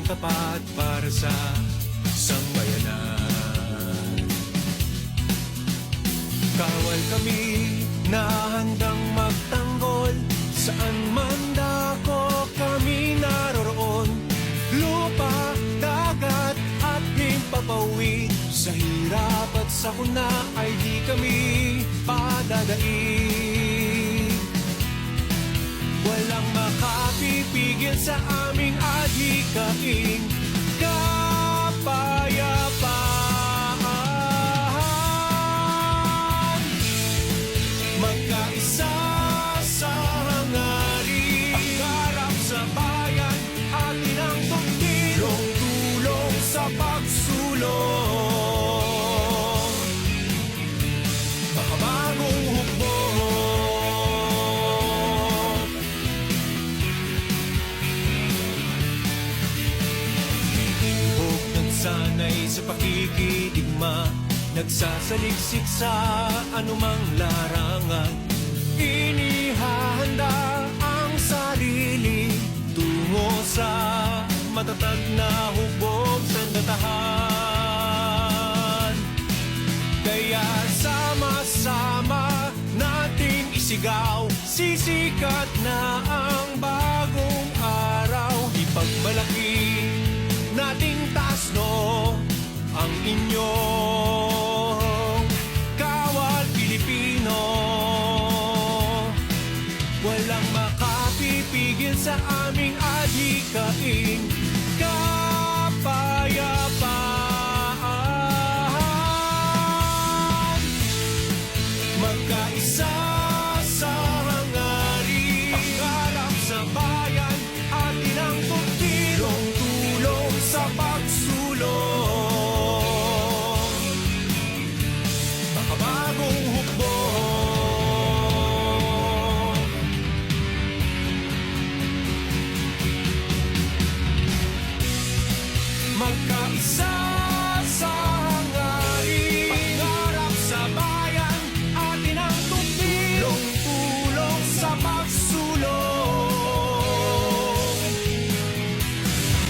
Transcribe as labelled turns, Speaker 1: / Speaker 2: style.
Speaker 1: tapat para sa sambayanan. Kawal kami na handang magtanggol, saan man dako kami naroroon. Lupa, dagat at himpapawid, sa hirap at sakuna ay di kami padadaig. Walang makapipigil sa aming adhikain, kapayapaan. Magkaisa sa hangarin, pagharap sa bayan, atin ang tungkilong tulong sa pagsulong. Makabagong hukbo, sanay sa pakikidigma, nagsasaliksik sa anumang larangan. Inihahanda ang sarili tungo sa matatag na hubog sandatahan. Kaya sama-sama natin isigaw, sisikat na ang bagong araw. Ipagmalaki nating taas no ang inyong kawal Pilipino. Walang makapipigil sa aming adhikain, kapayapaan. Magkaisa sa hangarin, pagharap sa bayan, atin ang tungkilong tulong sa pagsulong. Makabagong hukbo, magkaisa